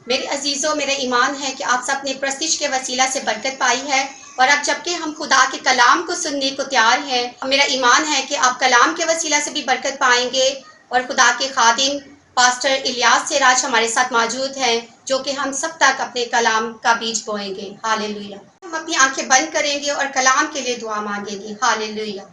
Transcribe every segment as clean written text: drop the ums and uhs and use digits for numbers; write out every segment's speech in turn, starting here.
میرے عزیزوں، میرا ایمان ہے کہ آپ سب نے پرستش کے وسیلہ سے برکت پائی ہے، اور اب جبکہ ہم خدا کے کلام کو سننے کو تیار ہیں، میرا ایمان ہے کہ آپ کلام کے وسیلہ سے بھی برکت پائیں گے، اور خدا کے خادم پاسٹر الیاس سراج ہمارے ساتھ موجود ہیں، جو کہ ہم سب تک اپنے کلام کا بیج بوئیں گے۔ ہاللیلویہ۔ ہم اپنی آنکھیں بند کریں گے اور کلام کے لیے دعا مانگیں گے۔ ہاللیلویہ۔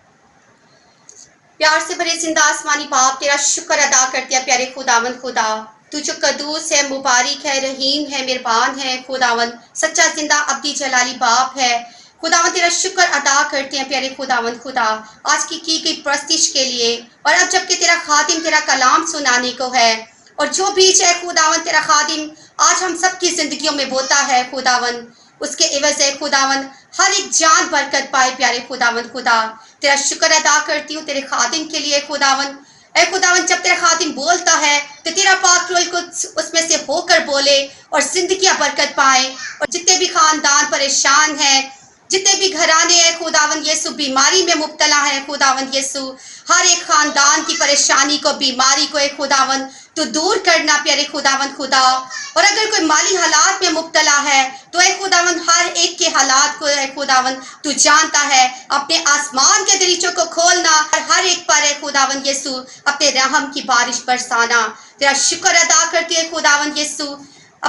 پیار سے بھرے زندہ آسمانی باپ، تیرا شکر ادا کرتے ہیں پیارے خداوند خدا، تو جو قدوس ہے، مبارک ہے، رحیم ہے، مہربان ہے، خداوند سچا زندہ ابدی جلالی باپ ہے۔ خداوند تیرا شکر ادا کرتے ہیں پیارے خداوند خدا، آج کی گئی پرستش کے لیے، اور اب جب کہ تیرا خادم تیرا کلام سنانے کو ہے، اور جو بیج ہے خداوند تیرا خادم آج ہم سب کی زندگیوں میں بوتا ہے خداوند، اس کے عوض ہے خداوند ہر ایک جان برکت پائے پیارے خداوند خدا۔ تیرا شکر ادا کرتی ہوں تیرے خادم کے لیے خداوند۔ اے خداوند، جب تیرا خادم بولتا ہے تو تیرا پاک روح القدس اس میں سے ہو کر بولے اور زندگیاں برکت پائے، اور جتنے بھی خاندان پریشان ہیں، جتنے بھی گھرانے ہیں خداوند یسو بیماری میں مبتلا ہے خداوند یسو، ہر ایک خاندان کی پریشانی کو، بیماری کو اے خداوند تو دور کرنا پیارے خداوند خدا۔ اور اگر کوئی مالی حالات میں مبتلا ہے تو اے خداوند ہر ایک کے حالات کو اے خداوند تو جانتا ہے، اپنے آسمان کے دریچوں کو کھولنا اور ہر ایک پر اے خداوند یسو اپنے رحم کی بارش برسانا۔ تیرا شکر ادا کرتی ہے خداوند یسو،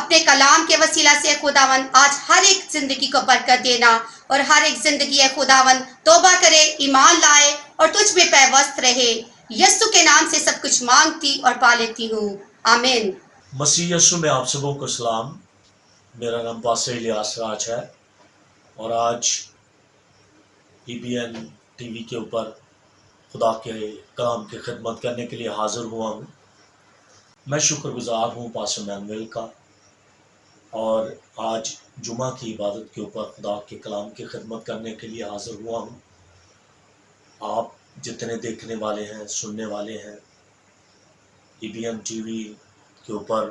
اپنے کلام کے وسیلہ سے خداوند آج ہر ایک زندگی کو برکت دینا، اور ہر ایک زندگی ہے خداوند توبہ کرے، ایمان لائے اور تجھ میں پیوست رہے۔ یسو کے نام سے سب کچھ مانگتی اور پا لیتی ہوں، آمین۔ مسیح یسو میں آپ سبوں کو سلام۔ میرا نام پاسٹر الیاس راج ہے، اور آج EBN ٹی وی کے اوپر خدا کے کلام کی خدمت کرنے کے لیے حاضر ہوا ہوں۔ میں شکر گزار ہوں پاسٹر مینویل کا، اور آج جمعہ کی عبادت کے اوپر خدا کے کلام کی خدمت کرنے کے لیے حاضر ہوا ہوں۔ آپ جتنے دیکھنے والے ہیں، سننے والے ہیں، EBN ٹی وی کے اوپر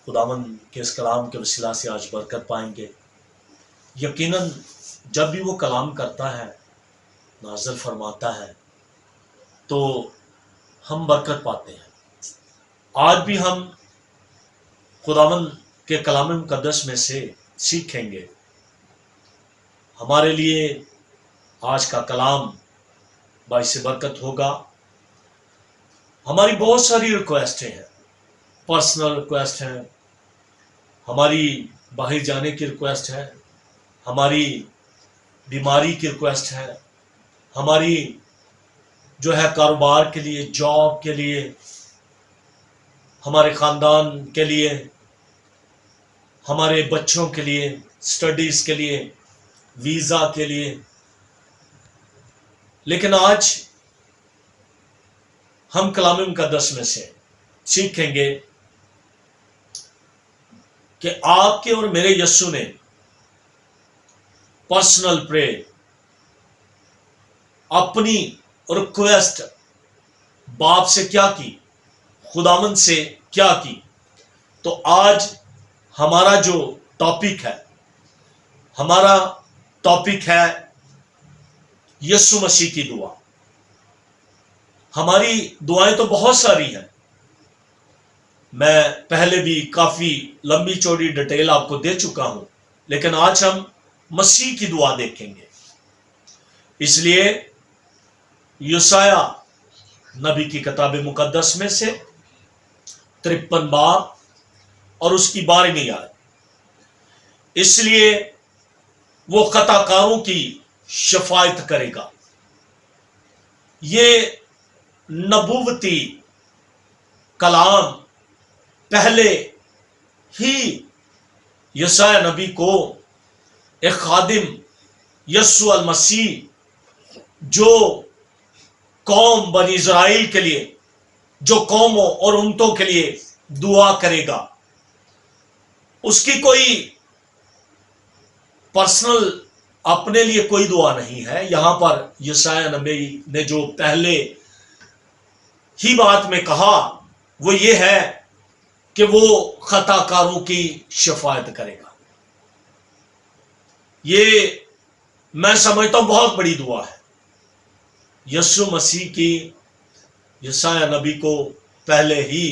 خداوند کے اس کلام کے وسیلہ سے آج برکت پائیں گے۔ یقیناً جب بھی وہ کلام کرتا ہے، نازل فرماتا ہے، تو ہم برکت پاتے ہیں۔ آج بھی ہم خداوند کے کلام مقدس میں سے سیکھیں گے۔ ہمارے لیے آج کا کلام باعث برکت ہوگا۔ ہماری بہت ساری ریکویسٹیں ہیں، پرسنل ریکویسٹ ہیں، ہماری باہر جانے کی ریکویسٹ ہے، ہماری بیماری کی ریکویسٹ ہے، ہماری جو ہے کاروبار کے لیے، جاب کے لیے، ہمارے خاندان کے لیے، ہمارے بچوں کے لیے، سٹڈیز کے لیے، ویزا کے لیے۔ لیکن آج ہم کلام مقدس میں سے سیکھیں گے کہ آپ کے اور میرے یسوع نے پرسنل پریئر، اپنی ریکویسٹ باپ سے کیا کی، خداوند سے کیا کی۔ تو آج ہمارا جو ٹاپک ہے، ہمارا ٹاپک ہے یسوع مسیح کی دعا۔ ہماری دعائیں تو بہت ساری ہیں، میں پہلے بھی کافی لمبی چوڑی ڈیٹیل آپ کو دے چکا ہوں، لیکن آج ہم مسیح کی دعا دیکھیں گے۔ اس لیے یسایہ نبی کی کتاب مقدس میں سے 53 باب اور اس کی 12ویں آیت، اس لیے وہ خطا کاروں کی شفاعت کرے گا۔ یہ نبوتی کلام پہلے ہی یسایہ نبی کو ایک خادم یسوع المسیح جو قوم بنی اسرائیل کے لیے، جو قوموں اور امتوں کے لیے دعا کرے گا، اس کی کوئی پرسنل اپنے لیے کوئی دعا نہیں ہے۔ یہاں پر یسایہ نبی نے جو پہلے ہی بات میں کہا وہ یہ ہے کہ وہ خطا کاروں کی شفاعت کرے گا۔ یہ میں سمجھتا ہوں بہت بڑی دعا ہے۔ یسوع مسیح کی یسایہ نبی کو پہلے ہی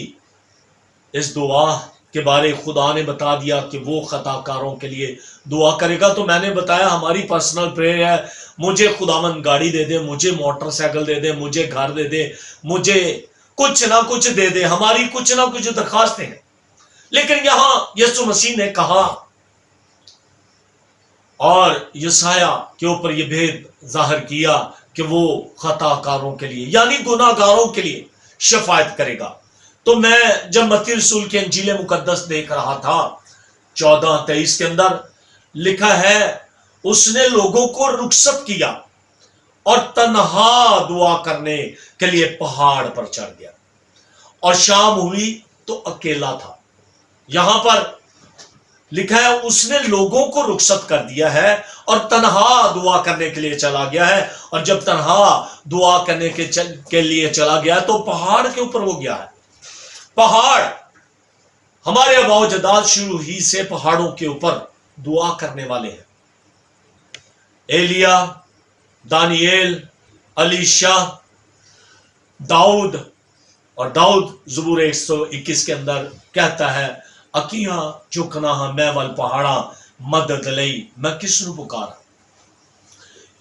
اس دعا کے بارے خدا نے بتا دیا کہ وہ خطا کاروں کے لیے دعا کرے گا. تو میں نے بتایا ہماری پرسنل پریئر ہے, مجھے خداوند گاڑی دے دے, مجھے موٹر سائیکل دے دے, مجھے گھر دے دے, مجھے کچھ نہ کچھ دے دے, ہماری کچھ نہ کچھ درخواستیں ہیں. لیکن یہاں یسوع مسیح نے کہا اور یسایہ کے اوپر یہ بھید ظاہر کیا کہ وہ خطا کاروں کے لیے یعنی گناہ گاروں کے لیے شفاعت کرے گا. تو میں جب متی رسول کے انجیل مقدس دیکھ رہا تھا 14:23 کے اندر لکھا ہے اس نے لوگوں کو رخصت کیا اور تنہا دعا کرنے کے لیے پہاڑ پر چڑھ گیا, اور شام ہوئی تو اکیلا تھا. یہاں پر لکھا ہے اس نے لوگوں کو رخصت کر دیا ہے اور تنہا دعا کرنے کے لیے چلا گیا ہے, اور جب تنہا دعا کرنے کے لیے چلا گیا تو پہاڑ کے اوپر وہ گیا ہے. پہاڑ ہمارے آباء و اجداد شروع ہی سے پہاڑوں کے اوپر دعا کرنے والے ہیں. ایلیا, دانییل, الیشا, داؤد, اور داؤد زبور 121 کے اندر کہتا ہے اکیاں چکنا میں ول پہاڑا مدد لئی میں کس نو پکارا.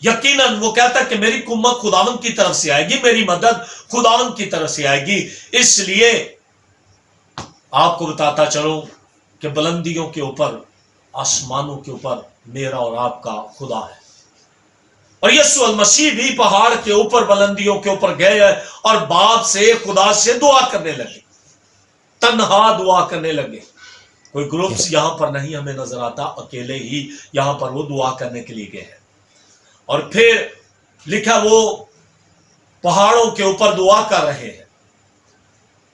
یقیناً وہ کہتا ہے کہ میری کمک خداوند کی طرف سے آئے گی, میری مدد خداوند کی طرف سے آئے گی. اس لیے آپ کو بتاتا چلوں کہ بلندیوں کے اوپر, آسمانوں کے اوپر میرا اور آپ کا خدا ہے. اور یسوع المسیح بھی پہاڑ کے اوپر بلندیوں کے اوپر گئے اور باپ سے خدا سے دعا کرنے لگے, تنہا دعا کرنے لگے. کوئی گروپس یہاں پر نہیں ہمیں نظر آتا, اکیلے ہی یہاں پر وہ دعا کرنے کے لیے گئے ہیں. اور پھر لکھا وہ پہاڑوں کے اوپر دعا کر رہے ہیں.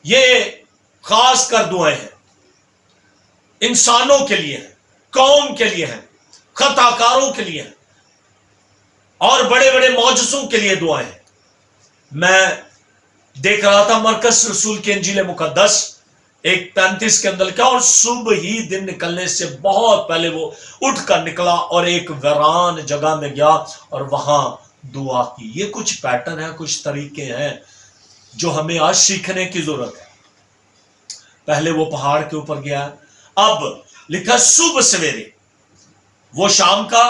یہ خاص کر دعائیں ہیں, انسانوں کے لیے ہیں, قوم کے لیے ہیں, خطا کاروں کے لیے ہیں, اور بڑے بڑے معجزوں کے لیے دعائیں ہیں. میں دیکھ رہا تھا مرکز رسول کے انجیل مقدس 1:35 کے اندر کیا, اور صبح ہی دن نکلنے سے بہت پہلے وہ اٹھ کر نکلا اور ایک ویران جگہ میں گیا اور وہاں دعا کی. یہ کچھ پیٹرن ہے, کچھ طریقے ہیں جو ہمیں آج سیکھنے کی ضرورت ہے. پہلے وہ پہاڑ کے اوپر گیا, اب لکھا صبح سویرے, وہ شام کا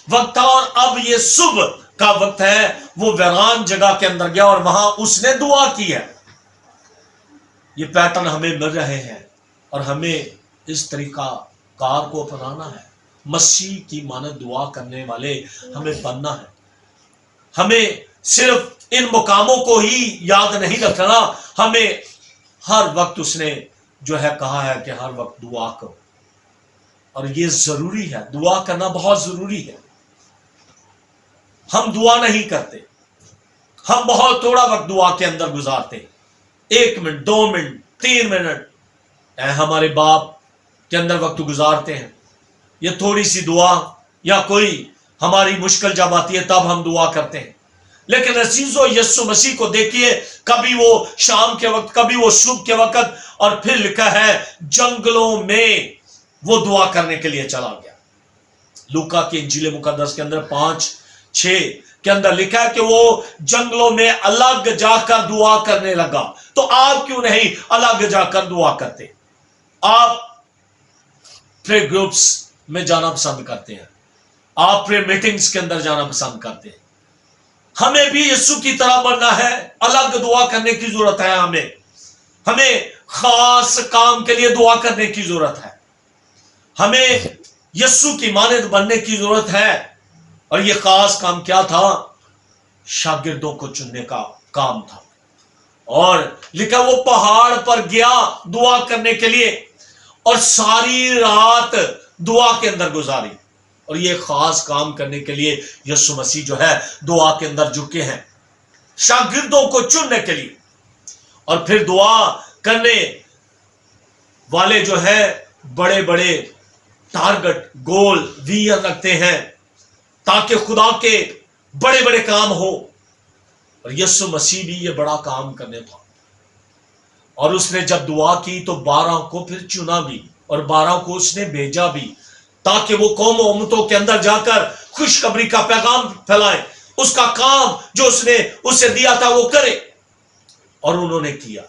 وقت تھا اور اب یہ صبح کا وقت ہے, وہ ویران جگہ کے اندر گیا اور وہاں اس نے دعا کی ہے. یہ پیٹرن ہمیں مل رہے ہیں اور ہمیں اس طریقہ کار کو اپنانا ہے. مسیح کی مانند دعا کرنے والے ہمیں بننا ہے. ہمیں صرف ان مقاموں کو ہی یاد نہیں رکھنا, ہمیں ہر وقت اس نے جو ہے کہا ہے کہ ہر وقت دعا کرو, اور یہ ضروری ہے, دعا کرنا بہت ضروری ہے. ہم دعا نہیں کرتے, ہم بہت تھوڑا وقت دعا کے اندر گزارتے, 1 منٹ 2 منٹ 3 منٹ ہمارے باپ کے اندر وقت گزارتے ہیں. یہ تھوڑی سی دعا یا کوئی ہماری مشکل جب آتی ہے تب ہم دعا کرتے ہیں. لیکن عزیزو یسوع مسیح کو دیکھیے, کبھی وہ شام کے وقت, کبھی وہ صبح کے وقت, اور پھر لکھا ہے جنگلوں میں وہ دعا کرنے کے لیے چلا گیا. لوکا کے انجیل مقدس کے اندر 5:6 کے اندر لکھا ہے کہ وہ جنگلوں میں الگ جا کر دعا کرنے لگا. تو آپ کیوں نہیں الگ جا کر دعا کرتے؟ آپ پریئر گروپس میں جانا پسند کرتے ہیں, آپ پریئر میٹنگز کے اندر جانا پسند کرتے ہیں. ہمیں بھی یسوع کی طرح بننا ہے, الگ دعا کرنے کی ضرورت ہے. ہمیں خاص کام کے لیے دعا کرنے کی ضرورت ہے. ہمیں یسوع کی مانند بننے کی ضرورت ہے. اور یہ خاص کام کیا تھا؟ شاگردوں کو چننے کا کام تھا. اور لکھا وہ پہاڑ پر گیا دعا کرنے کے لیے اور ساری رات دعا کے اندر گزاری. اور یہ خاص کام کرنے کے لیے یسوع مسیح جو ہے دعا کے اندر جھکے ہیں, شاگردوں کو چننے کے لیے. اور پھر دعا کرنے والے جو ہے بڑے بڑے ٹارگٹ, گول, ویژن رکھتے ہیں تاکہ خدا کے بڑے بڑے کام ہو. اور یسوع مسیح بھی یہ بڑا کام کرنے تھا, اور اس نے جب دعا کی تو 12 کو پھر چنا بھی, اور 12 کو اس نے بھیجا بھی تاکہ وہ قوم و امتوں کے اندر جا کر خوشخبری کا پیغام پھیلائیں. اس کا کام جو اس نے اسے دیا تھا وہ کرے, اور انہوں نے کیا.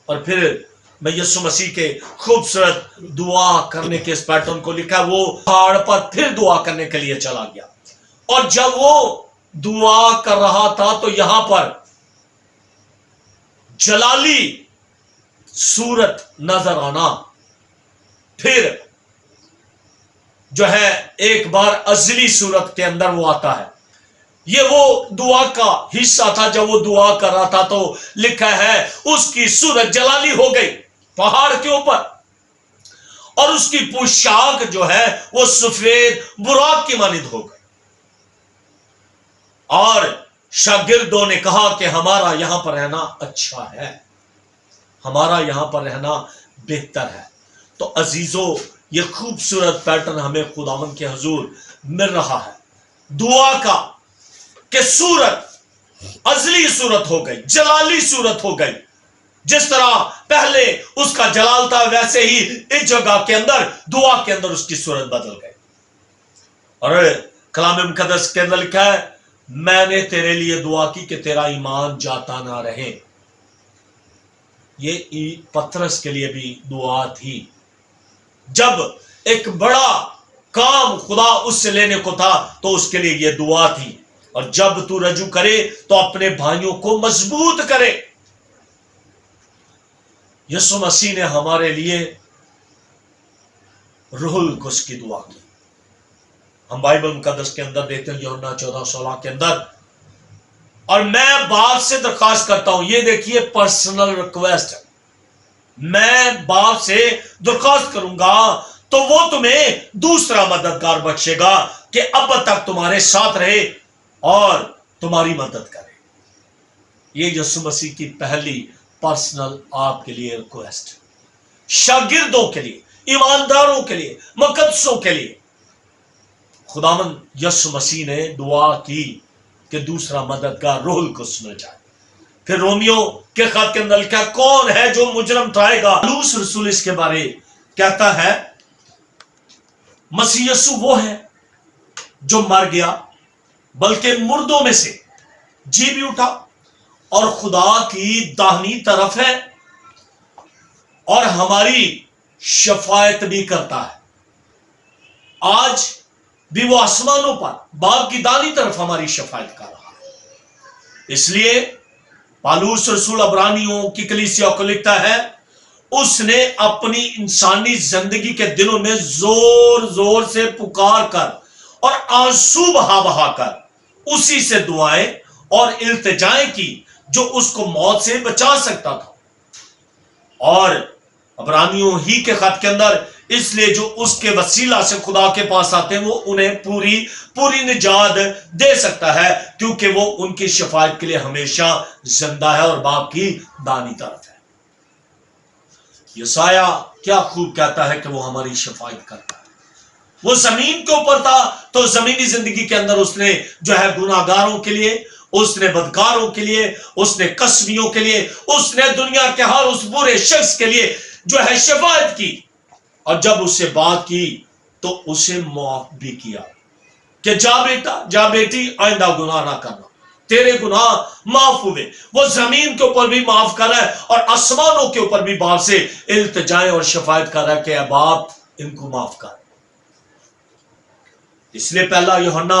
اور پھر میں یسوع مسیح کے خوبصورت دعا کرنے کے اس پیٹرن کو لکھا. وہ پہاڑ پر پھر دعا کرنے کے لیے چلا گیا اور جب وہ دعا کر رہا تھا تو یہاں پر جلالی صورت نظر آنا، پھر جو ہے ایک بار ازلی صورت کے اندر وہ آتا ہے. یہ وہ دعا کا حصہ تھا. جب وہ دعا کر رہا تھا تو لکھا ہے اس کی صورت جلالی ہو گئی پہاڑ کے اوپر، اور اس کی پوشاک جو ہے وہ سفید براق کی مانند ہو گئی. اور شاگردوں نے کہا کہ ہمارا یہاں پر رہنا اچھا ہے، ہمارا یہاں پر رہنا بہتر ہے. تو عزیزو، یہ خوبصورت پیٹرن ہمیں خداوند کے حضور مل رہا ہے دعا کا، کہ صورت ازلی صورت ہو گئی، جلالی صورت ہو گئی. جس طرح پہلے اس کا جلال تھا ویسے ہی اس جگہ کے اندر دعا کے اندر اس کی صورت بدل گئی. اور کلام مقدس کے اندر لکھا ہے میں نے تیرے لیے دعا کی کہ تیرا ایمان جاتا نہ رہے. یہ پترس کے لیے بھی دعا تھی. جب ایک بڑا کام خدا اس سے لینے کو تھا تو اس کے لیے یہ دعا تھی. اور جب تو رجوع کرے تو اپنے بھائیوں کو مضبوط کرے. یسوع مسیح نے ہمارے لیے روح القدس کی دعا کی. ہم بائبل مقدس کے اندر دیکھتے ہیں یوحنا 14:16 کے اندر، اور میں باپ سے درخواست کرتا ہوں. یہ دیکھیے پرسنل ریکویسٹ، میں باپ سے درخواست کروں گا تو وہ تمہیں دوسرا مددگار بخشے گا کہ اب تک تمہارے ساتھ رہے اور تمہاری مدد کرے. یہ یسوع مسیح کی پہلی پرسنل آپ کے لیے ریکویسٹ، شاگردوں کے لیے، ایمانداروں کے لیے، مقدسوں کے لیے. خداوند یسوع مسیح نے دعا کی کہ دوسرا مددگار روح القدس مل جائے. پھر رومیو کے خط کے اندر لکھا کون ہے جو مجرم ٹھہرائے گا. پالوس رسول اس کے بارے کہتا ہے مسیح یسوع وہ ہے جو مر گیا بلکہ مردوں میں سے جی بھی اٹھا اور خدا کی داہنی طرف ہے اور ہماری شفاعت بھی کرتا ہے. آج بھی وہ آسمانوں پر باپ کی داہنی طرف ہماری شفاعت کر رہا ہے. اس لیے پالوس رسول عبرانیوں کی کلیسیا کو لکھتا ہے اس نے اپنی انسانی زندگی کے دنوں میں زور زور سے پکار کر اور آنسو بہا بہا کر اسی سے دعائیں اور التجائیں کی جو اس کو موت سے بچا سکتا تھا. اور عبرانیوں ہی کے خط کے اندر اس لیے جو اس کے وسیلہ سے خدا کے پاس آتے ہیں وہ انہیں پوری نجات دے سکتا ہے کیونکہ وہ ان کی شفاعت کے لیے ہمیشہ زندہ ہے اور باپ کی داہنی طرف ہے. یسایہ کیا خوب کہتا ہے کہ وہ ہماری شفاعت کرتا ہے. وہ زمین کے اوپر تھا تو زمینی زندگی کے اندر اس نے جو ہے گناہگاروں کے لیے، اس نے بدکاروں کے لیے، اس نے کسبیوں کے لیے، اس نے دنیا کے ہر اس برے شخص کے لیے جو ہے شفاعت کی. اور جب اس سے بات کی تو اسے معاف بھی کیا کہ جا بیٹا جا بیٹی آئندہ گناہ نہ کرنا، تیرے گناہ معاف ہوئے. وہ زمین کے اوپر بھی معاف کر رہا ہے اور آسمانوں کے اوپر بھی باپ سے التجائیں اور شفاعت کر رہا ہے کہ اے باپ ان کو معاف کر. اس لیے پہلا یوحنا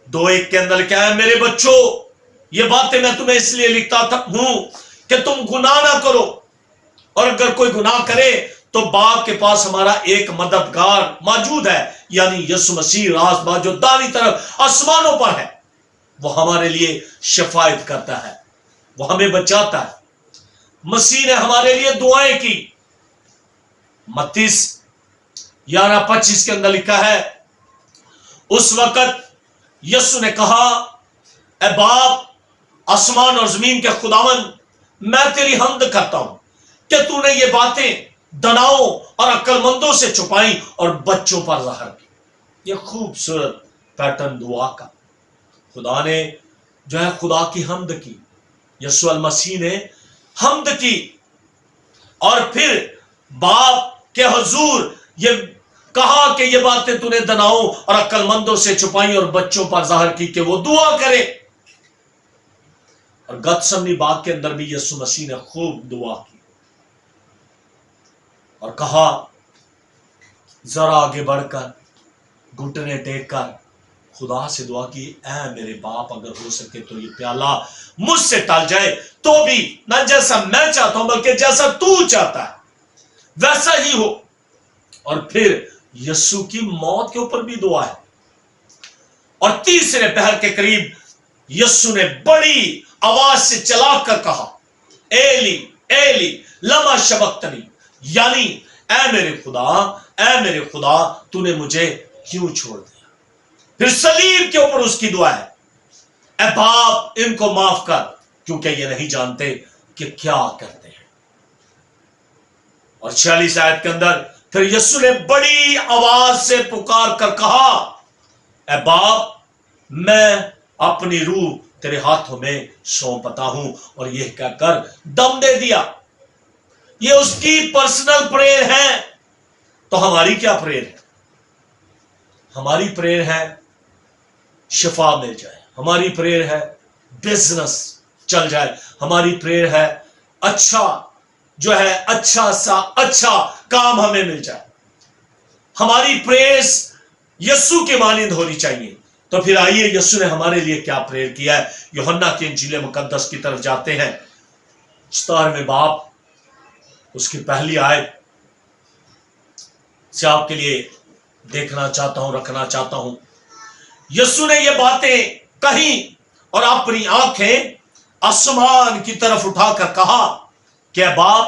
2:1 کے اندر کیا ہے میرے بچوں یہ باتیں میں تمہیں اس لیے لکھتا ہوں کہ تم گناہ نہ کرو، اور اگر کوئی گناہ کرے تو باپ کے پاس ہمارا ایک مددگار موجود ہے یعنی یسوع مسیح راست باپ جو داہنی طرف آسمانوں پر ہے. وہ ہمارے لیے شفاعت کرتا ہے، وہ ہمیں بچاتا ہے. مسیح نے ہمارے لیے دعائیں کی. متی 11:25 کے اندر لکھا ہے اس وقت یسوع نے کہا اے باپ آسمان اور زمین کے خداوند میں تیری حمد کرتا ہوں کہ تو نے یہ باتیں دناؤں اور عقل مندوں سے چھپائیں اور بچوں پر ظاہر کی. یہ خوبصورت پیٹرن دعا کا خدا نے جو ہے خدا کی حمد کی، یسوع المسیح نے حمد کی اور پھر باپ کے حضور یہ کہا کہ یہ باتیں تو نے دناؤں اور عقل مندوں سے چھپائیں اور بچوں پر ظاہر کی کہ وہ دعا کرے. اور گتسمنی باغ کے اندر بھی یسوع مسیح نے خوب دعا کی. اور کہا ذرا آگے بڑھ کر گھٹنے ٹیک کر خدا سے دعا کی، اے میرے باپ اگر ہو سکے تو یہ پیالہ مجھ سے ٹل جائے، تو بھی نہ جیسا میں چاہتا ہوں بلکہ جیسا تو چاہتا ہے ویسا ہی ہو۔ اور پھر یسوع کی موت کے اوپر بھی دعا ہے۔ اور تیسرے پہر کے قریب یسوع نے بڑی آواز سے چلا کر کہا، ایلی ایلی لما شبقتنی، یعنی اے میرے خدا تو نے مجھے کیوں چھوڑ دیا۔ پھر صلیب کے اوپر اس کی دعا ہے، اے باپ ان کو معاف کر کیونکہ یہ نہیں جانتے کہ کیا کرتے ہیں۔ اور 46 آیت کے اندر پھر یسوع نے بڑی آواز سے پکار کر کہا، اے باپ میں اپنی روح تیرے ہاتھوں میں سونپتا ہوں، اور یہ کہہ کر دم دے دیا۔ یہ اس کی پرسنل پریئر ہے۔ تو ہماری کیا پریئر ہے؟ ہماری پریئر ہے شفا مل جائے، ہماری پریئر ہے بزنس چل جائے، ہماری پریئر ہے اچھا سا اچھا کام ہمیں مل جائے۔ ہماری پریئرز یسوع کے مانند ہونی چاہیے۔ تو پھر آئیے یسوع نے ہمارے لیے کیا پریئر کیا ہے۔ یوحنا کی انجیل مقدس کی طرف جاتے ہیں، 17ویں باب اس کی پہلی آیت سے آپ کے لیے دیکھنا چاہتا ہوں، رکھنا چاہتا ہوں۔ یسوع نے یہ باتیں کہیں اور اپنی آنکھیں آسمان کی طرف اٹھا کر کہا کہ اے باپ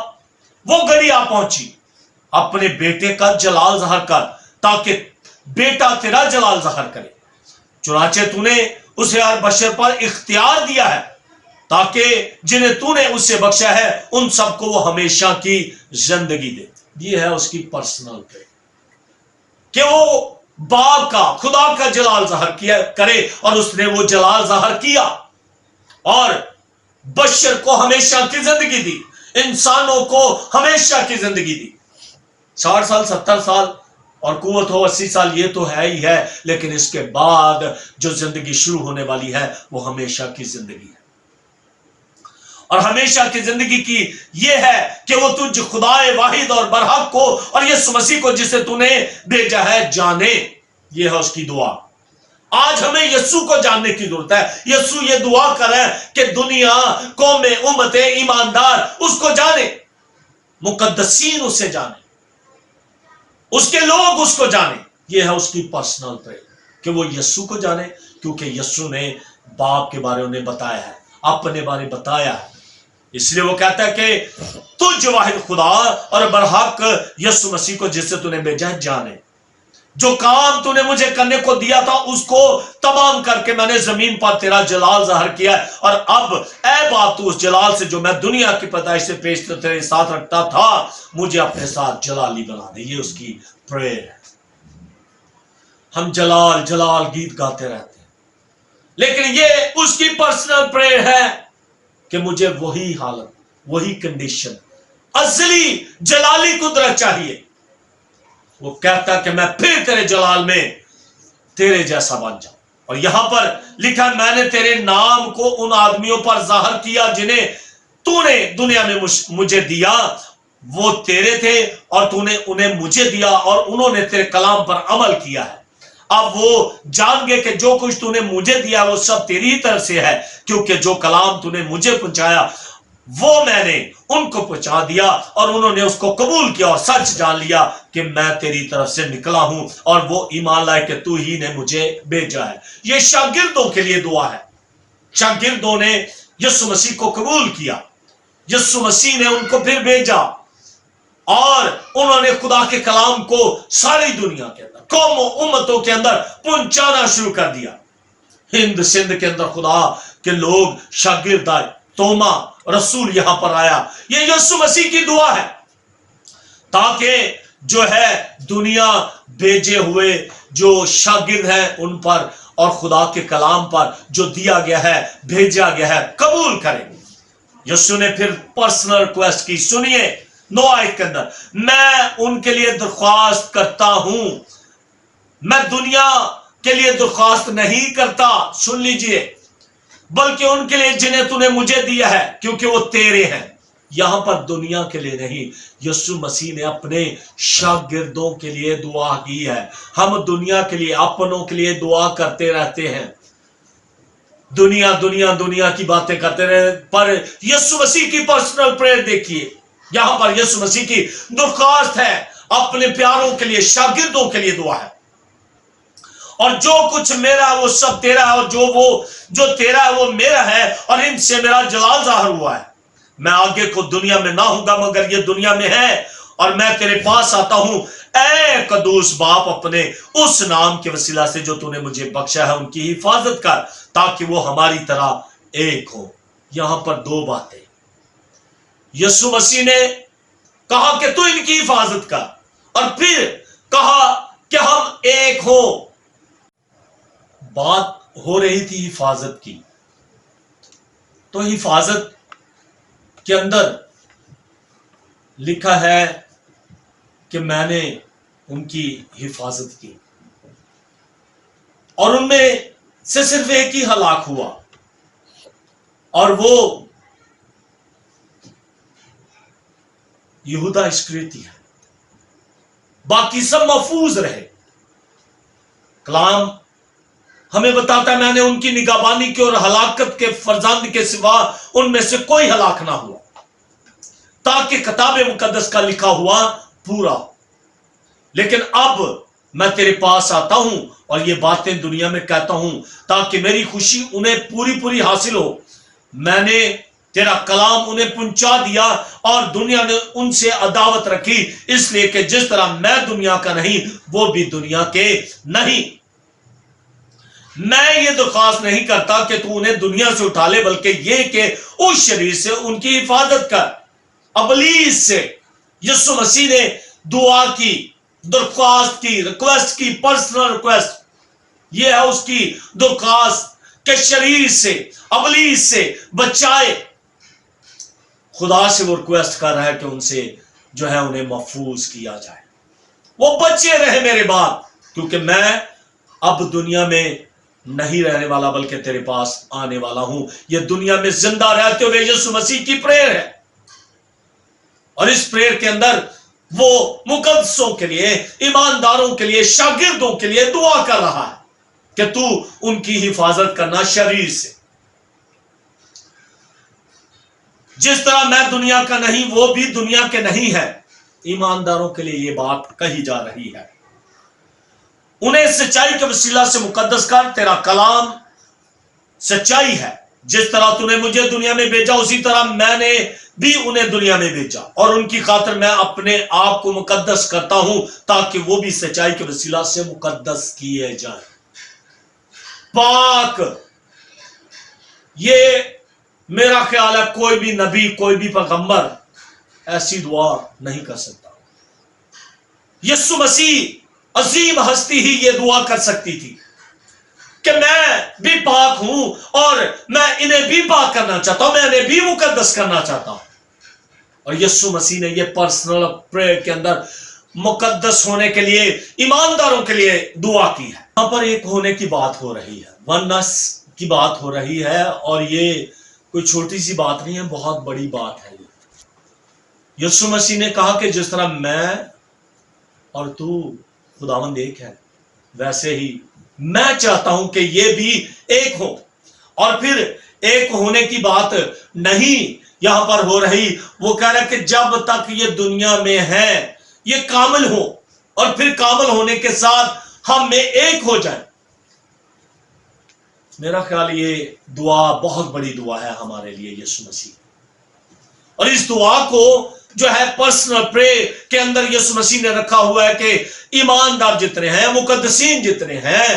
وہ گھڑی آ پہنچی، اپنے بیٹے کا جلال ظاہر کر تاکہ بیٹا تیرا جلال ظاہر کرے۔ چنانچہ تو نے اسے ہر بشر پر اختیار دیا ہے تاکہ جنہیں تو نے اس سے بخشا ہے ان سب کو وہ ہمیشہ کی زندگی دے۔ یہ ہے اس کی پرسنل پریئر کہ وہ باپ کا، خدا کا جلال ظاہر کیا کرے، اور اس نے وہ جلال ظاہر کیا اور بشر کو ہمیشہ کی زندگی دی، انسانوں کو ہمیشہ کی زندگی دی۔ 60 سال 70 سال اور قوت ہو 80 سال، یہ تو ہے ہی ہے، لیکن اس کے بعد جو زندگی شروع ہونے والی ہے وہ ہمیشہ کی زندگی ہے۔ اور ہمیشہ کی زندگی کی یہ ہے کہ وہ تجھ خدا واحد اور برحق کو اور یسوع مسیح کو جسے تو نے بھیجا ہے جانے۔ یہ ہے اس کی دعا۔ آج ہمیں یسوع کو جاننے کی ضرورت ہے۔ یسوع یہ دعا کر رہے ہیں کہ دنیا، قومیں، امتیں، ایماندار اس کو جانے، مقدسین اسے جانے، اس کے لوگ اس کو جانے۔ یہ ہے اس کی پرسنل پریئر کہ وہ یسوع کو جانے، کیونکہ یسوع نے باپ کے بارے انہیں بتایا ہے، اپنے بارے بتایا ہے۔ اس لیے وہ کہتا ہے کہ تجھ واحد خدا اور برحق یسوع مسیح کو جس سے تو نے بھیجا ہے جانے۔ جو کام تو نے مجھے کرنے کو دیا تھا اس کو تمام کر کے میں نے زمین پر تیرا جلال ظاہر کیا ہے، اور اب اے باپ تو اس جلال سے جو میں دنیا کی پیدائش سے پیش تیرے ساتھ رکھتا تھا مجھے اپنے ساتھ جلالی بنا دے۔ یہ اس کی پریئر ہے۔ ہم جلال جلال گیت گاتے رہتے ہیں، لیکن یہ اس کی پرسنل پریئر ہے کہ مجھے وہی حالت، وہی کنڈیشن، ازلی جلالی قدرت چاہیے۔ وہ کہتا کہ میں پھر تیرے جلال میں تیرے جیسا بن جاؤں۔ اور یہاں پر لکھا میں نے تیرے نام کو ان آدمیوں پر ظاہر کیا جنہیں تو نے دنیا میں مجھے دیا، وہ تیرے تھے اور تو نے انہیں مجھے دیا اور انہوں نے تیرے کلام پر عمل کیا ہے۔ اب وہ جان گئے کہ جو کچھ تو نے مجھے دیا وہ سب تیری طرف سے ہے، کیونکہ جو کلام تو نے مجھے پہنچایا وہ میں نے ان کو پہنچا دیا، اور انہوں نے اس کو قبول کیا اور سچ جان لیا کہ میں تیری طرف سے نکلا ہوں، اور وہ ایمان لائے کہ تو ہی نے مجھے بھیجا ہے۔ یہ شاگردوں کے لیے دعا ہے۔ شاگردوں نے یسوع مسیح کو قبول کیا، یسوع مسیح نے ان کو پھر بھیجا، اور انہوں نے خدا کے کلام کو ساری دنیا کے اندر، قوموں امتوں کے اندر پہنچانا شروع کر دیا۔ ہند سندھ کے اندر خدا کے لوگ شاگرد آئے، توما رسول یہاں پر آیا۔ یہ یسوع مسیح کی دعا ہے تاکہ جو ہے دنیا بھیجے ہوئے جو شاگرد ہیں ان پر اور خدا کے کلام پر جو دیا گیا ہے، بھیجا گیا ہے، قبول کریں۔ یسوع نے پھر پرسنل ریکویسٹ کی، سنیے 9 آیت کے اندر، میں ان کے لیے درخواست کرتا ہوں، میں دنیا کے لیے درخواست نہیں کرتا، سن لیجئے، بلکہ ان کے لیے جنہیں تو نے مجھے دیا ہے، کیونکہ وہ تیرے ہیں۔ یہاں پر دنیا کے لیے نہیں، یسوع مسیح نے اپنے شاگردوں کے لیے دعا کی ہے۔ ہم دنیا کے لیے، اپنوں کے لیے دعا کرتے رہتے ہیں، دنیا دنیا دنیا کی باتیں کرتے رہے، پر یسوع مسیح کی پرسنل پریئر دیکھیے، یہاں پر یسوع مسیح کی درخواست ہے، اپنے پیاروں کے لیے، شاگردوں کے لیے دعا ہے۔ اور جو کچھ میرا ہے وہ سب تیرا ہے، اور جو تیرا ہے وہ میرا ہے، اور ان سے میرا جلال ظاہر ہوا ہے۔ میں آگے کو دنیا میں نہ ہوں گا مگر یہ دنیا میں ہے، اور میں تیرے پاس آتا ہوں، اے قدوس باپ، اپنے اس نام کے وسیلہ سے جو تو نے مجھے بخشا ہے، ان کی حفاظت کر تاکہ وہ ہماری طرح ایک ہو۔ یہاں پر دو باتیں یسوع مسیح نے کہا کہ تو ان کی حفاظت کر، اور پھر کہا کہ ہم ایک ہو۔ بات ہو رہی تھی حفاظت کی، تو حفاظت کے اندر لکھا ہے کہ میں نے ان کی حفاظت کی، اور ان میں سے صرف ایک ہی ہلاک ہوا، اور وہ یہودا اسکریتی ہے، باقی سب محفوظ رہے۔ کلام ہمیں بتاتا ہے میں نے ان کی نگہبانی کی، اور ہلاکت کے فرزند کے سوا ان میں سے کوئی ہلاک نہ ہوا، تاکہ کتاب مقدس کا لکھا ہوا پورا ہو۔ لیکن اب میں تیرے پاس آتا ہوں اور یہ باتیں دنیا میں کہتا ہوں تاکہ میری خوشی انہیں پوری پوری حاصل ہو۔ میں نے تیرا کلام انہیں پہنچا دیا، اور دنیا نے ان سے عداوت رکھی، اس لیے کہ جس طرح میں دنیا کا نہیں وہ بھی دنیا کے نہیں۔ میں یہ درخواست نہیں کرتا کہ تو انہیں دنیا سے اٹھا لے، بلکہ یہ کہ اس شریر سے ان کی حفاظت کر، ابلیس سے۔ یسوع مسیح نے دعا کی، درخواست کی، ریکویسٹ کی، پرسنل ریکویسٹ، یہ ہے اس کی درخواست کہ شریر سے، ابلیس سے بچائے۔ خدا سے وہ ریکویسٹ کر رہا ہے کہ ان سے جو ہے انہیں محفوظ کیا جائے، وہ بچے رہے میرے بعد، کیونکہ میں اب دنیا میں نہیں رہنے والا بلکہ تیرے پاس آنے والا ہوں۔ یہ دنیا میں زندہ رہتے ہوئے یسوع مسیح کی پریئر ہے، اور اس پریئر کے اندر وہ مقدسوں کے لیے، ایمانداروں کے لیے، شاگردوں کے لیے دعا کر رہا ہے کہ تو ان کی حفاظت کرنا شریر سے۔ جس طرح میں دنیا کا نہیں وہ بھی دنیا کے نہیں ہے، ایمانداروں کے لیے یہ بات کہی جا رہی ہے۔ انہیں سچائی کے وسیلہ سے مقدس کر، تیرا کلام سچائی ہے۔ جس طرح تو نے مجھے دنیا میں بھیجا اسی طرح میں نے بھی انہیں دنیا میں بھیجا، اور ان کی خاطر میں اپنے آپ کو مقدس کرتا ہوں تاکہ وہ بھی سچائی کے وسیلہ سے مقدس کیے جائیں۔ پاک، یہ میرا خیال ہے کوئی بھی نبی، کوئی بھی پیغمبر ایسی دعا نہیں کر سکتا۔ یسوع مسیح عظیم ہستی ہی یہ دعا کر سکتی تھی کہ میں بھی پاک ہوں، اور میں انہیں بھی پاک کرنا چاہتا ہوں، میں انہیں بھی مقدس کرنا چاہتا ہوں۔ اور یسوع مسیح نے یہ پرسنل پریئر کے اندر مقدس ہونے کے لیے، ایمانداروں کے لیے دعا کی ہے۔ یہاں پر ایک ہونے کی بات ہو رہی ہے، ونس کی بات ہو رہی ہے، اور یہ کوئی چھوٹی سی بات نہیں ہے، بہت بڑی بات ہے۔ یسوع مسیح نے کہا کہ جس طرح میں اور تو خداوند ایک ہے، ویسے ہی میں چاہتا ہوں کہ یہ بھی ایک ہو۔ اور پھر ایک ہونے کی بات نہیں یہاں پر ہو رہی، وہ کہہ رہا ہے کہ جب تک یہ دنیا میں ہے یہ کامل ہو، اور پھر کامل ہونے کے ساتھ ہم میں ایک ہو جائیں۔ میرا خیال یہ دعا بہت بڑی دعا ہے ہمارے لیے یسوع مسیح، اور اس دعا کو جو ہے پرسنل پریئر کے اندر یسوع مسیح نے رکھا ہوا ہے کہ ایماندار جتنے ہیں، مقدسین جتنے ہیں،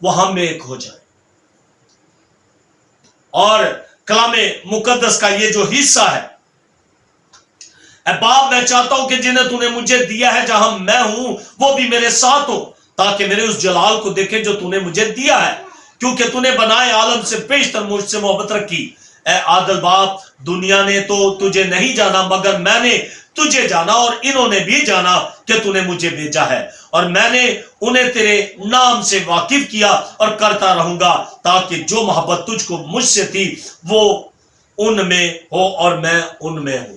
وہ ہم میں ایک ہو جائیں۔ اور کلام مقدس کا یہ جو حصہ ہے، اے باپ میں چاہتا ہوں کہ جنہیں تو نے مجھے دیا ہے، جہاں میں ہوں وہ بھی میرے ساتھ ہو، تاکہ میرے اس جلال کو دیکھے جو تو نے مجھے دیا ہے، کیونکہ تو نے بنائے عالم سے پیشتر مجھ سے محبت رکھی۔ اے عادل باپ، دنیا نے تو تجھے نہیں جانا مگر میں نے تجھے جانا، اور انہوں نے بھی جانا کہ تو نے مجھے بھیجا ہے، اور میں نے انہیں تیرے نام سے واقف کیا اور کرتا رہوں گا، تاکہ جو محبت تجھ کو مجھ سے تھی وہ ان میں ہو اور میں ان میں ہوں۔